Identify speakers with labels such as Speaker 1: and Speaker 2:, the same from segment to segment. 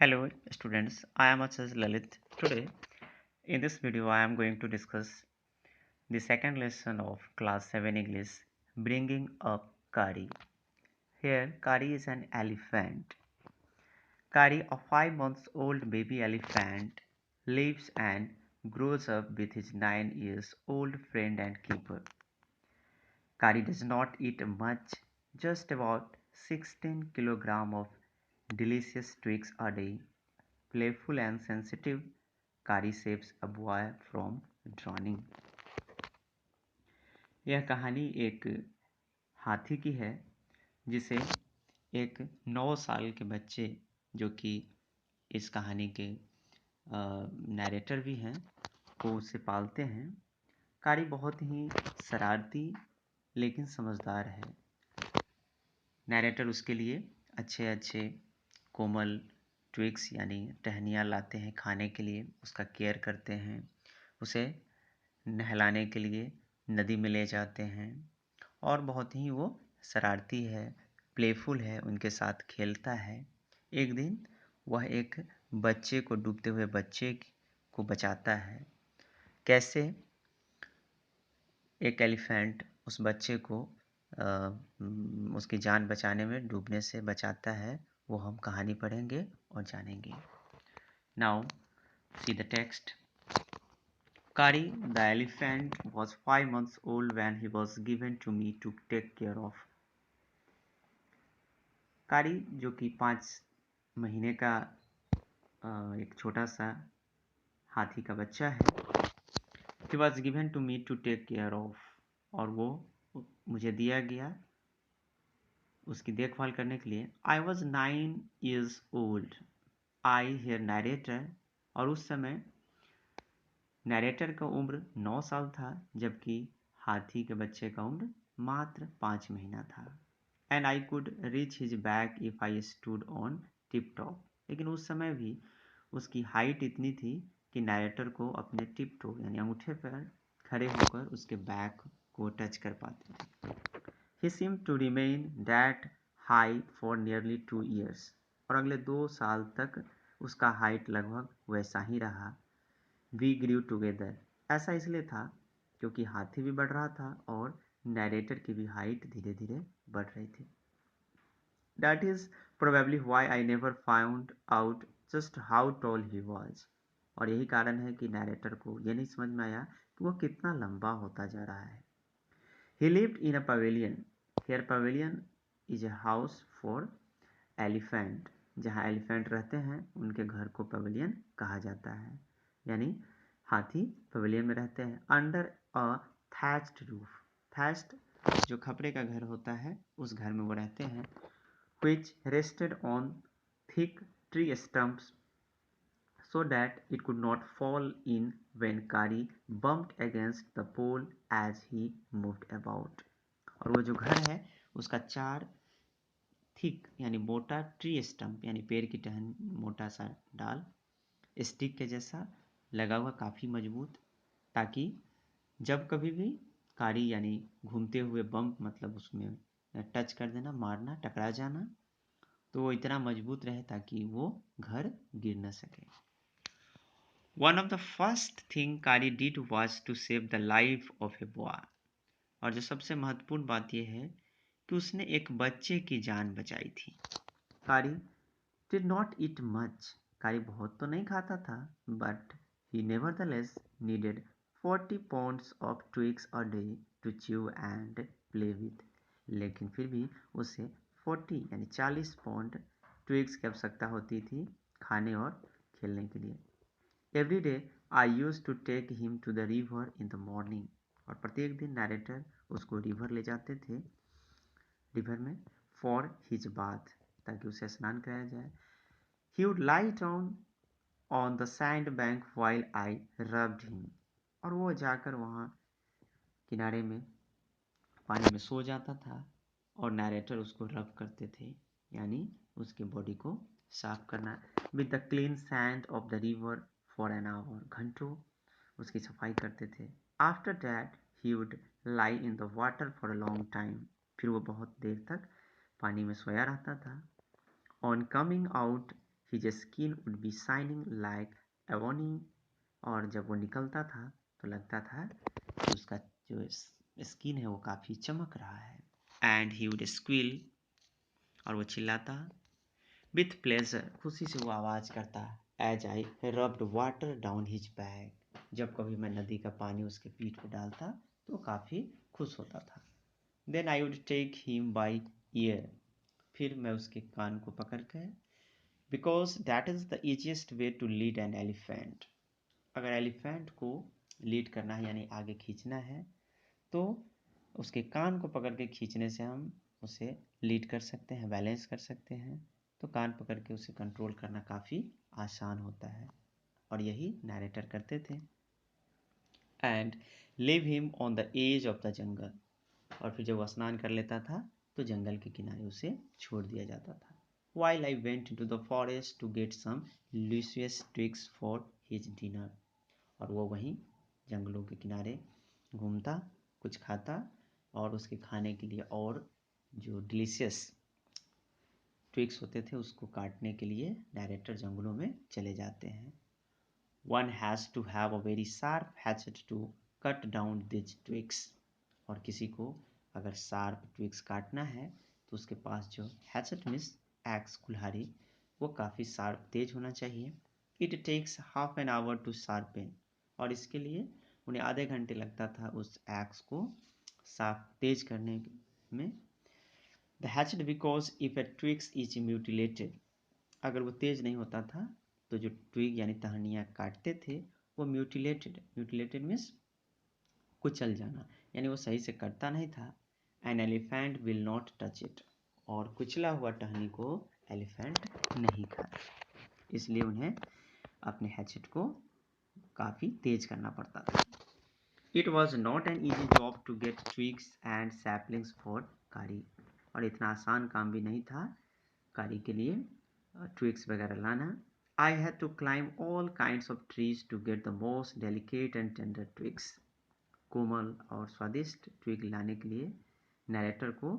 Speaker 1: Hello students, I am Achal Lalit. Today in this video I am going to discuss the second lesson of class 7 English, bringing up Kari. Here Kari is an elephant. Kari, a 5 months old baby elephant, lives and grows up with his 9 years old friend and keeper. Kari does not eat much, just about 16 kg of delicious twigs a day. Playful and sensitive, Kari saves a boy from drowning. यह कहानी एक हाथी की है जिसे एक 9 साल के बच्चे जो कि इस कहानी के नैरेटर भी हैं वो उसे पालते हैं। कारी बहुत ही शरारती लेकिन समझदार है। नैरेटर उसके लिए अच्छे अच्छे कोमल ट्विक्स यानी टहनियाँ लाते हैं खाने के लिए, उसका केयर करते हैं, उसे नहलाने के लिए नदी में ले जाते हैं और बहुत ही वो शरारती है, प्लेफुल है, उनके साथ खेलता है। एक दिन वह एक बच्चे को, डूबते हुए बच्चे को बचाता है। कैसे एक एलिफेंट उस बच्चे को उसकी जान बचाने में डूबने से बचाता है, वो हम कहानी पढ़ेंगे और जानेंगे। Now see the text. Kari the elephant was 5 months old when he was given to me to take care of. कारी जो कि 5 महीने का एक छोटा सा हाथी का बच्चा है, he was given to me to take care of, और वो मुझे दिया गया उसकी देखभाल करने के लिए। I was 9 years old. I here narrator, और उस समय नैरेटर का उम्र 9 साल था जबकि हाथी के बच्चे का उम्र मात्र 5 महीना था। And I could reach his back if I stood on tip top, लेकिन उस समय भी उसकी हाइट इतनी थी कि नैरेटर को अपने टिप टॉप यानी अंगूठे पर खड़े होकर उसके बैक को टच कर पाते थे। He seem to remain that high for nearly 2 years, और अगले 2 साल तक उसका हाइट लगभग वैसा ही रहा। वी ग्रीव टुगेदर, ऐसा इसलिए था क्योंकि हाथी भी बढ़ रहा था और नैरेटर की भी हाइट धीरे धीरे बढ़ रही थी। That is probably why I never found out just how tall he was, और यही कारण है कि नैरेटर को ये नहीं समझ में आया कि वो कितना लंबा होता जा रहा है। ही lived in a pavilion, here pavilion is a house for elephant, जहाँ एलिफेंट रहते हैं उनके घर को पवेलियन कहा जाता है, यानी हाथी पवेलियन में रहते हैं। Under a thatched roof, thatched जो खपड़े का घर होता है उस घर में वो रहते हैं। which rested on thick tree stumps so that it could not fall in when Kari bumped against the pole as he moved about, और वो जो घर है उसका 4 थिक यानी मोटा ट्री स्टम्प यानी पेड़ की टहन, मोटा सा डाल स्टिक के जैसा लगा हुआ, काफ़ी मजबूत, ताकि जब कभी भी कारी यानी घूमते हुए बम्प मतलब उसमें टच कर देना, मारना, टकरा जाना, तो वो इतना मजबूत रहे ताकि वो घर गिर न सके। One of the first thing Kari did was to save the life of a boy, और जो सबसे महत्वपूर्ण बात यह है कि उसने एक बच्चे की जान बचाई थी। कारी डिड नॉट ईट मच, कारी बहुत तो नहीं खाता था, but he nevertheless needed 40 pounds of twigs a day to chew and play with, लेकिन फिर भी उसे 40 यानी 40 पाउंड ट्विग्स की आवश्यकता होती थी खाने और खेलने के लिए। Every day I use to take him to the river in the morning, और प्रत्येक दिन नैरेटर उसको रिवर ले जाते थे, रिवर में, फॉर हिज बाथ, ताकि उसे स्नान कराया जाए। He would lie down on the sand bank while I rubbed him, और वो जाकर वहाँ किनारे में पानी में सो जाता था और नैरेटर उसको रब करते थे, यानी उसके बॉडी को साफ करना। With the clean sand of the river for an hour, घंटों उसकी सफाई करते थे। After that he would lie in the water for a long time, फिर वो बहुत देर तक पानी में सोया रहता था। On coming out His skin would be shining like ebony, और जब वो निकलता था तो लगता था कि उसका जो स्किन है वो काफ़ी चमक रहा है. And he would squeal, और वो चिल्लाता with pleasure, खुशी से वो आवाज़ करता as I rubbed water down his back. जब कभी मैं नदी का पानी उसके पीठ पे डालता तो वो काफ़ी खुश होता था. Then I would take him by ear, फिर मैं उसके कान को पकड़ कर, because that is the easiest way to lead an elephant. अगर एलिफेंट को लीड करना है यानी आगे खींचना है तो उसके कान को पकड़ के खींचने से हम उसे लीड कर सकते हैं, बैलेंस कर सकते हैं. तो कान पकड़ के उसे कंट्रोल करना काफ़ी आसान होता है, और यही नरेटर करते थे. And leave him on the edge of the jungle, और फिर जब वो स्नान कर लेता था तो जंगल के किनारे उसे छोड़ दिया जाता था. While I went into the forest to get some luscious twigs for his dinner, और वो वहीं जंगलों के किनारे घूमता, कुछ खाता, और उसके खाने के लिए और जो डिलीशियस ट्विग्स होते थे उसको काटने के लिए डायरेक्टर जंगलों में चले जाते हैं. One has to have a very sharp hatchet to cut down these twigs, और किसी को अगर शार्प ट्विग्स काटना है तो उसके पास जो हैचेट मीन्स एक्स, कुल्हाड़ी, वो काफ़ी शार्प तेज होना चाहिए. It takes half an hour to sharpen, और इसके लिए उन्हें आधे घंटे लगता था उस एक्स को साफ तेज करने में. The hatchet, because if a twig is mutilated, अगर वो तेज नहीं होता था तो जो ट्विग यानी टहनियाँ काटते थे वो म्यूटिलेटेड मीन्स कुचल जाना, यानी वो सही से कटता नहीं था. An elephant will not touch it, और कुचला हुआ टहनी को एलिफेंट नहीं खाता, इसलिए उन्हें अपने हैचेट को काफ़ी तेज करना पड़ता था. It was not an easy job to get twigs and saplings for Kari, और इतना आसान काम भी नहीं था कारी के लिए ट्विग्स वगैरह लाना. I had to climb all kinds of trees to get the most delicate and tender twigs. कोमल और स्वादिष्ट ट्विग लाने के लिए नरेटर को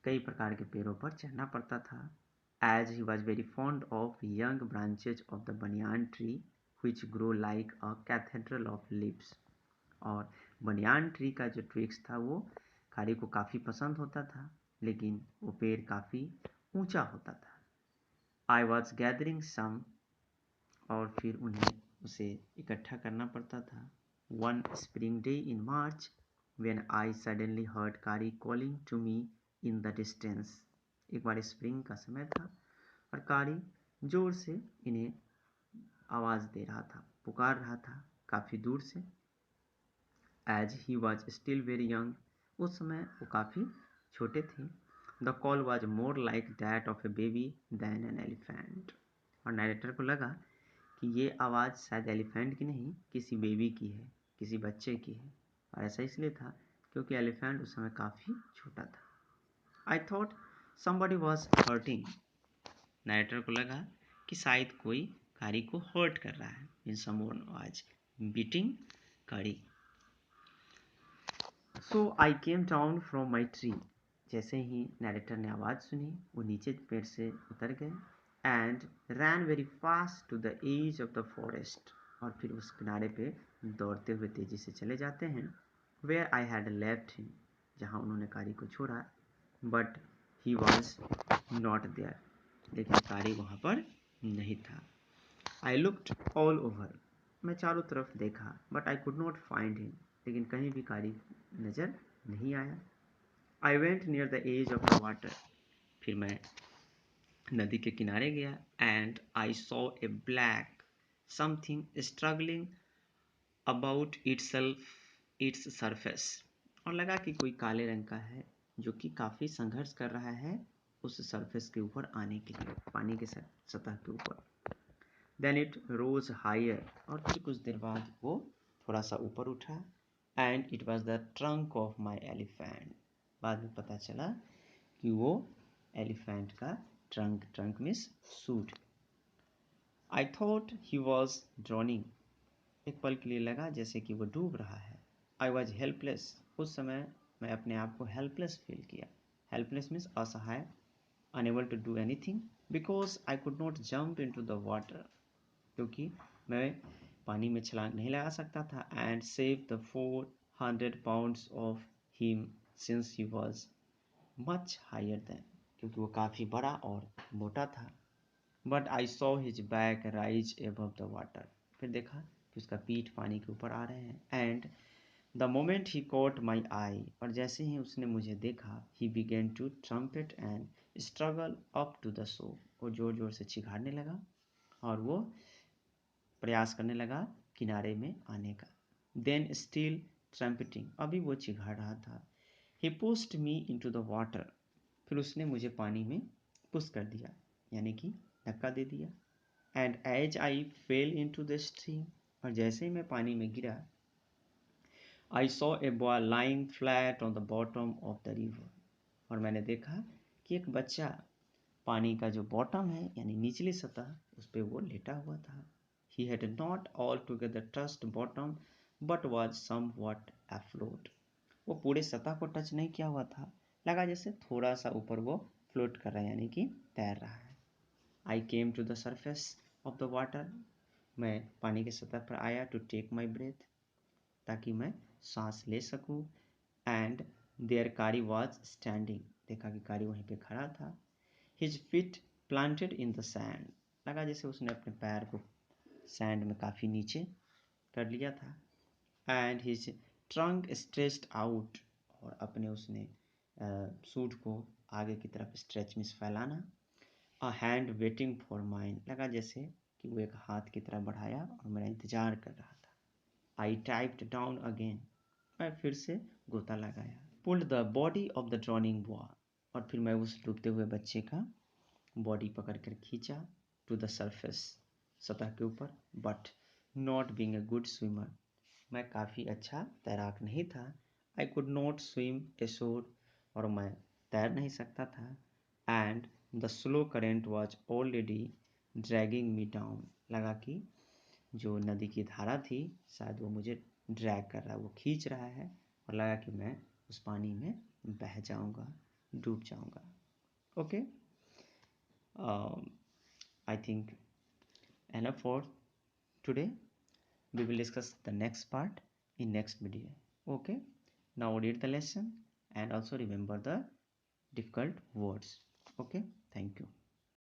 Speaker 1: कई प्रकार के पेड़ों पर चढ़ना पड़ता था. As he was very fond of young branches of the banyan tree, which grow like a cathedral of leaves. और बनियान ट्री का जो ट्विग्स था वो कारी को काफ़ी पसंद होता था, लेकिन वो पेड़ काफ़ी ऊंचा होता था. I was gathering some, और फिर उन्हें उसे इकट्ठा करना पड़ता था. One spring day in March, when I suddenly heard Kari calling to me in the distance. एक बार स्प्रिंग का समय था और कारी जोर से इन्हें आवाज़ दे रहा था, पुकार रहा था काफ़ी दूर से. As he was still very young, उस समय वो काफ़ी छोटे थे. The call was more like that of a baby than an elephant. और नरेटर को लगा कि ये आवाज़ शायद एलिफेंट की नहीं, किसी बेबी की है, किसी बच्चे की है. और ऐसा इसलिए था क्योंकि एलिफेंट उस समय काफ़ी छोटा था. I thought somebody was hurting. Narrator को लगा कि शायद कोई कारी को हर्ट कर रहा है. Means someone was beating कारी. So I came down from my tree. जैसे ही नरेटर ने आवाज़ सुनी वो नीचे पेड़ से उतर गए. And ran very fast to the edge of the forest. और फिर उस किनारे पे दौड़ते हुए तेजी से चले जाते हैं. Where I had left him, जहाँ उन्होंने कारी को छोड़ा. But he was not there. लेकिन कारी वहाँ पर नहीं था. I looked all over. मैं चारों तरफ देखा. But I could not find him. लेकिन कहीं भी कारी नज़र नहीं आया. I went near the edge of the water. फिर मैं नदी के किनारे गया. And I saw a black something struggling about itself, its surface. और लगा कि कोई काले रंग का है जो कि काफ़ी संघर्ष कर रहा है उस सरफेस के ऊपर आने के लिए, पानी के सतह के ऊपर. Then it rose higher, और फिर कुछ देर बाद वो थोड़ा सा ऊपर उठा. And it was the trunk of my elephant. बाद में पता चला कि वो एलिफेंट का trunk means suit. I thought he was drowning. एक पल के लिए लगा जैसे कि वो डूब रहा है. I was helpless. उस समय मैं अपने आप को हेल्पलेस फील किया. हेल्पलेस मीन्स असहाय, unable to do anything. Because I could not jump into the water, क्योंकि मैं पानी में छलांग नहीं लगा सकता था, and save the 400 pounds of him since he was much higher then, क्योंकि वो काफ़ी बड़ा और मोटा था। But I saw his back rise above the water, फिर देखा कि उसका पीठ पानी के ऊपर आ रहे हैं। And the moment he caught my eye, और जैसे ही उसने मुझे देखा, he began to trumpet and struggle up to the shore, वो जोर जोर से चिघाड़ने लगा और वो प्रयास करने लगा किनारे में आने का। देन स्टिल ट्रम्पेटिंग, अभी वो चिघाड़ रहा था। He pushed me into the water, फिर उसने मुझे पानी में पुश कर दिया, यानी कि धक्का दे दिया। And as I fell into the stream, और जैसे ही मैं पानी में गिरा, I saw a boy lying flat on the bottom of the river, और मैंने देखा कि एक बच्चा पानी का जो बॉटम है यानी निचली सतह, उस पर वो लेटा हुआ था। He had not altogether touched bottom but was somewhat afloat, वो पूरे सतह को टच नहीं किया हुआ था, लगा जैसे थोड़ा सा ऊपर वो फ्लोट कर रहा है, यानी कि तैर रहा है। I came to the surface of the water, मैं पानी की सतह पर आया टू टेक माई ब्रेथ, ताकि मैं सांस ले सकूं। एंड देयर कारी वॉज स्टैंडिंग, देखा कि कारी वहीं पे खड़ा था। His feet planted in the sand, लगा जैसे उसने अपने पैर को सैंड में काफ़ी नीचे कर लिया था। And his trunk stretched out, और अपने उसने सूट को आगे की तरफ स्ट्रेच में फैलाना। A hand waiting for mine, लगा जैसे कि वो एक हाथ की तरफ बढ़ाया और मेरा इंतजार कर रहा था। आई टाइप्ड डाउन अगेन, मैं फिर से गोता लगाया। Pulled the body of the drowning boy, और फिर मैं उस डूबते हुए बच्चे का बॉडी पकड़ कर खींचा टू द सरफेस, सतह के ऊपर। But not being a good swimmer, मैं काफ़ी अच्छा तैराक नहीं था। आई कुड नॉट स्विम एशोर, और मैं तैर नहीं सकता था। And the slow current was already dragging me down, लगा कि जो नदी की धारा थी शायद वो मुझे ड्रैग कर रहा है, वो खींच रहा है, और लगा कि मैं उस पानी में बह जाऊंगा, डूब जाऊंगा। Okay, I think enough for today. We will discuss the next part in next video. Okay, now read the lesson and also remember the difficult words. Okay, thank you.